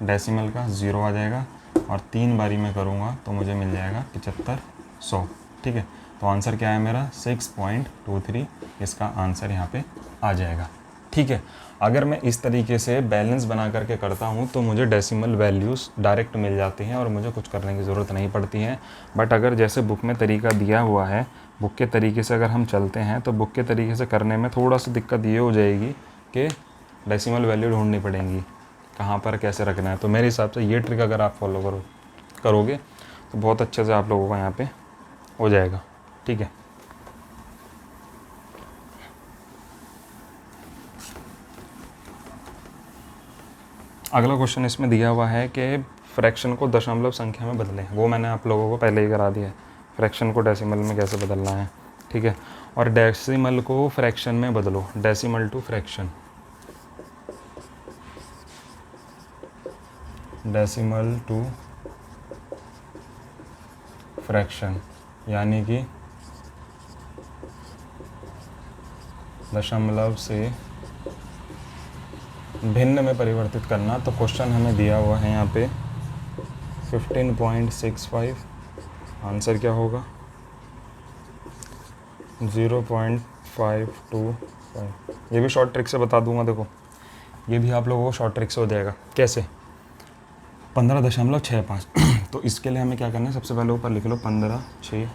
[SPEAKER 1] डेसिमल का 0 आ जाएगा, और 3 बारी में करूँगा तो मुझे मिल जाएगा 7500। ठीक है, तो आंसर क्या है मेरा 6.23, इसका आंसर यहाँ पे आ जाएगा। ठीक है, अगर मैं इस तरीके से बैलेंस बना करके करता हूँ तो मुझे डेसिमल वैल्यूज़ डायरेक्ट मिल जाती हैं और मुझे कुछ करने की ज़रूरत नहीं पड़ती है। बट अगर जैसे बुक में तरीका दिया हुआ है, बुक के तरीके से अगर हम चलते हैं तो बुक के तरीके से करने में थोड़ा सा दिक्कत ये हो जाएगी कि डेसिमल वैल्यू ढूंढनी पड़ेंगी, कहाँ पर कैसे रखना है। तो मेरे हिसाब से ये ट्रिक अगर आप फॉलो करोगे तो बहुत अच्छे से आप लोगों का यहाँ पे हो जाएगा। ठीक है, अगला क्वेश्चन इसमें दिया हुआ है कि फ्रैक्शन को दशमलव संख्या में बदलें। वो मैंने आप लोगों को पहले ही करा दिया है, फ्रैक्शन को डेसिमल में कैसे बदलना है। ठीक है, और डेसिमल को फ्रैक्शन में बदलो, decimal to fraction, decimal to fraction, यानी कि दशमलव से भिन्न में परिवर्तित करना। तो क्वेश्चन हमें दिया हुआ है यहाँ पे 15.65, आंसर क्या होगा 0.525। ये भी शॉर्ट ट्रिक से बता दूंगा, देखो ये भी आप लोगों को शॉर्ट ट्रिक से हो जाएगा। कैसे 15.65 तो इसके लिए हमें क्या करना है, सबसे पहले ऊपर लिख लो 15.65,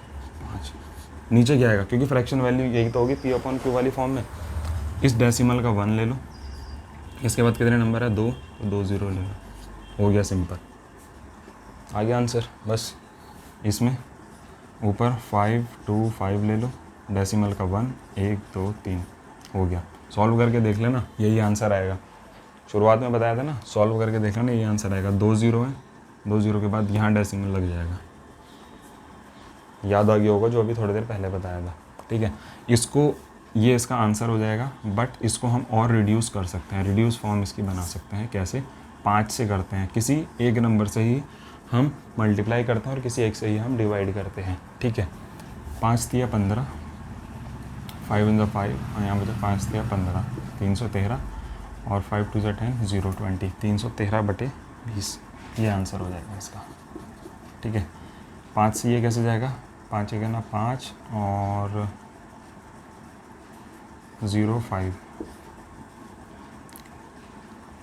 [SPEAKER 1] नीचे क्या आएगा क्योंकि फ्रैक्शन वैल्यू यही तो होगी P/Q वाली फॉर्म में। इस डेसिमल का 1 ले लो, इसके बाद कितने नंबर है 2, तो 2 0 ले लो, हो गया सिंपल, आ गया आंसर। बस इसमें ऊपर 5 2 5 ले लो, डेसिमल का 1 1 2 3, हो गया। सॉल्व करके देख लेना, यही आंसर आएगा। शुरुआत में बताया था ना, सॉल्व करके देख लेना, यही आंसर आएगा। 2 0 है, 2 0 के बाद यहाँ डेसिमल लग जाएगा, याद आ गया होगा जो अभी थोड़ी देर पहले बताया था। ठीक है, इसको ये इसका आंसर हो जाएगा, बट इसको हम और रिड्यूस कर सकते हैं, रिड्यूस फॉर्म इसकी बना सकते हैं। कैसे 5 से करते हैं, किसी एक नंबर से ही हम मल्टीप्लाई करते हैं और किसी एक से ही हम डिवाइड करते हैं। ठीक है, 5 तिया 15, 5 × 5, और यहाँ बचा 5 तिया 15, 313, और 5 2 10 0 20, 313/20, ये आंसर हो जाएगा इसका। ठीक है, 5 से ये कैसे जाएगा, 5 एक है ना 5 और 0 5,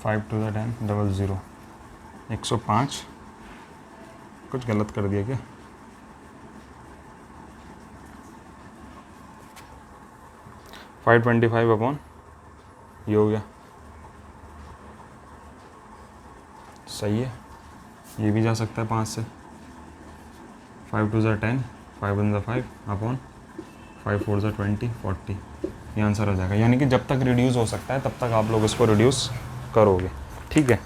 [SPEAKER 1] 5 टू द 10 00, 105, कुछ गलत कर दिया क्या, 525 अपॉन ये हो गया, सही है। ये भी जा सकता है 5 से, 5 टू ज़ा 10, 5 वन ज़ा 5 अपॉन 5 फोर ज़ा 20 40, ये आंसर हो जाएगा। यानी कि जब तक रिड्यूस हो सकता है तब तक आप लोग इसको रिड्यूस करोगे, ठीक है।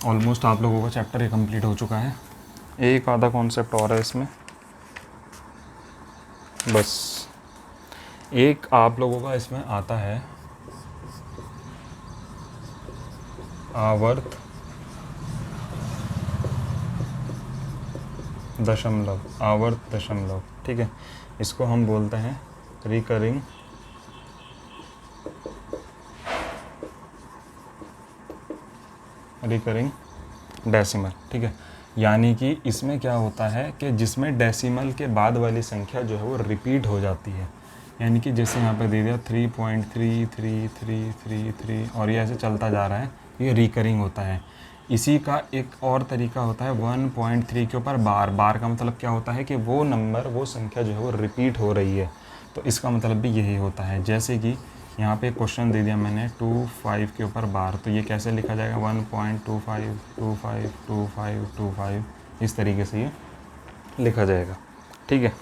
[SPEAKER 1] ऑलमोस्ट आप लोगों का चैप्टर ये कंप्लीट हो चुका है। एक आधा कॉन्सेप्ट और है इसमें, बस एक आप लोगों का इसमें आता है आवर्त दशमलव, आवर्त दशमलव, ठीक है। इसको हम बोलते हैं रिकरिंग डेसिमल, ठीक है। यानी कि इसमें क्या होता है कि जिसमें डेसिमल के बाद वाली संख्या जो है वो रिपीट हो जाती है। यानी कि जैसे यहाँ पे दे दिया 3.3333 और ये ऐसे चलता जा रहा है, ये रिकरिंग होता है। इसी का एक और तरीका होता है 1.3 के ऊपर बार। बार का मतलब क्या होता है कि वो नंबर, वो संख्या जो है वो रिपीट हो रही है, तो इसका मतलब भी यही होता है। जैसे कि यहाँ पे क्वेश्चन दे दिया मैंने 25 के ऊपर बार, तो ये कैसे लिखा जाएगा 1.25252525, इस तरीके से ये लिखा जाएगा, ठीक है।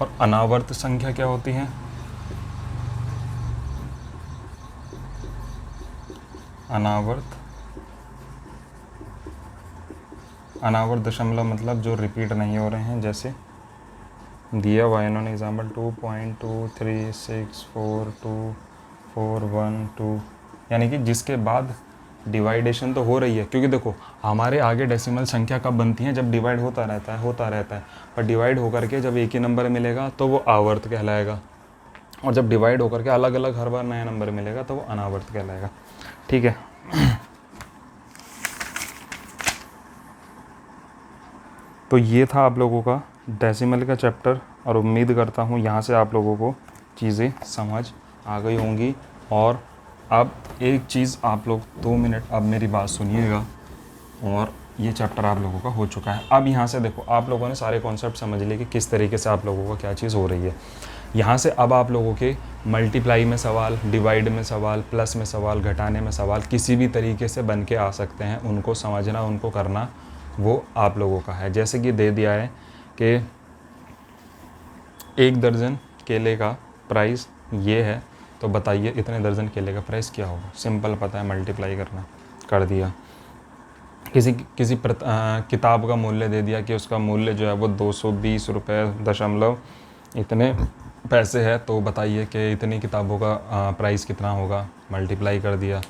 [SPEAKER 1] और अनावर्त संख्या क्या होती है, अनावर्त दशमलव मतलब जो रिपीट नहीं हो रहे हैं। जैसे दिया हुआ इन्होंने एग्जाम्पल 2.23642412, यानी कि जिसके बाद डिवाइडेशन तो हो रही है, क्योंकि देखो हमारे आगे डेसिमल संख्या कब बनती है, जब डिवाइड होता रहता है, पर डिवाइड होकर के जब एक ही नंबर मिलेगा तो वो आवर्त कहलाएगा, और जब डिवाइड होकर के अलग अलग हर बार नया नंबर मिलेगा तो वो अनावर्त कहलाएगा, ठीक है। तो ये था आप लोगों का डेसिमल का चैप्टर, और उम्मीद करता हूँ यहाँ से आप लोगों को चीज़ें समझ आ गई होंगी। और अब एक चीज़ आप लोग 2 मिनट अब मेरी बात सुनिएगा, और ये चैप्टर आप लोगों का हो चुका है। अब यहाँ से देखो आप लोगों ने सारे कॉन्सेप्ट समझ लिए कि किस तरीके से आप लोगों का क्या चीज़ हो रही है। यहाँ से अब आप लोगों के मल्टीप्लाई में सवाल, डिवाइड में सवाल, प्लस में सवाल, घटाने में सवाल किसी भी तरीके से बन के आ सकते हैं। उनको समझना, उनको करना वो आप लोगों का है। जैसे कि दे दिया है कि 1 दर्जन केले का प्राइस ये है, तो बताइए इतने दर्जन केले का प्राइस क्या होगा। सिंपल पता है, मल्टीप्लाई करना, कर दिया। किसी किताब का मूल्य दे दिया कि उसका मूल्य जो है वो 220 रुपये दशमलव इतने पैसे है, तो बताइए कि इतनी किताबों का प्राइस कितना होगा। मल्टीप्लाई कर दिया।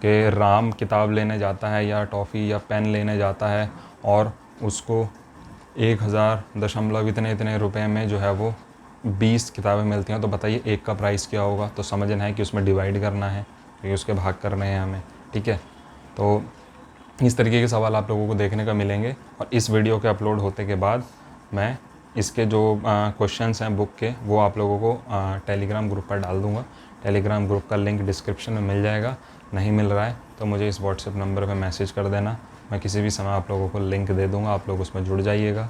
[SPEAKER 1] कि राम किताब लेने जाता है या टॉफ़ी या पेन लेने जाता है, और उसको 1000 दशमलव इतने रुपए में जो है वो 20 किताबें मिलती हैं, तो बताइए एक का प्राइस क्या होगा। तो समझना है कि उसमें डिवाइड करना है, क्योंकि उसके भाग करने हैं हमें, ठीक है। तो इस तरीके के सवाल आप लोगों को देखने का मिलेंगे। और इस वीडियो के अपलोड होते के बाद मैं इसके जो क्वेश्चंस हैं बुक के, वो आप लोगों को टेलीग्राम ग्रुप पर डाल दूँगा। टेलीग्राम ग्रुप का लिंक डिस्क्रिप्शन में मिल जाएगा। नहीं मिल रहा है तो मुझे इस व्हाट्सएप नंबर पर मैसेज कर देना, मैं किसी भी समय आप लोगों को लिंक दे दूँगा, आप लोग उसमें जुड़ जाइएगा।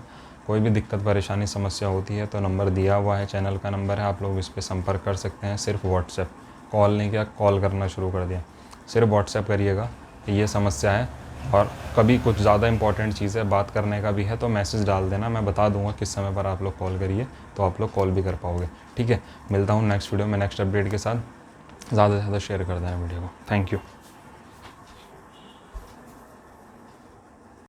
[SPEAKER 1] कोई भी दिक्कत परेशानी समस्या होती है तो नंबर दिया हुआ है, चैनल का नंबर है, आप लोग इस पर संपर्क कर सकते हैं। सिर्फ व्हाट्सएप, कॉल नहीं किया, कॉल करना शुरू कर दिया, सिर्फ व्हाट्सएप करिएगा कि ये समस्या है। और कभी कुछ ज़्यादा इंपॉर्टेंट चीज़ है, बात करने का भी है, तो मैसेज डाल देना, मैं बता दूंगा किस समय पर आप लोग कॉल करिए, तो आप लोग कॉल भी कर पाओगे, ठीक है। मिलता हूँ नेक्स्ट वीडियो में नेक्स्ट अपडेट के साथ। ज़्यादा से ज़्यादा शेयर कर देना वीडियो को। Thank you.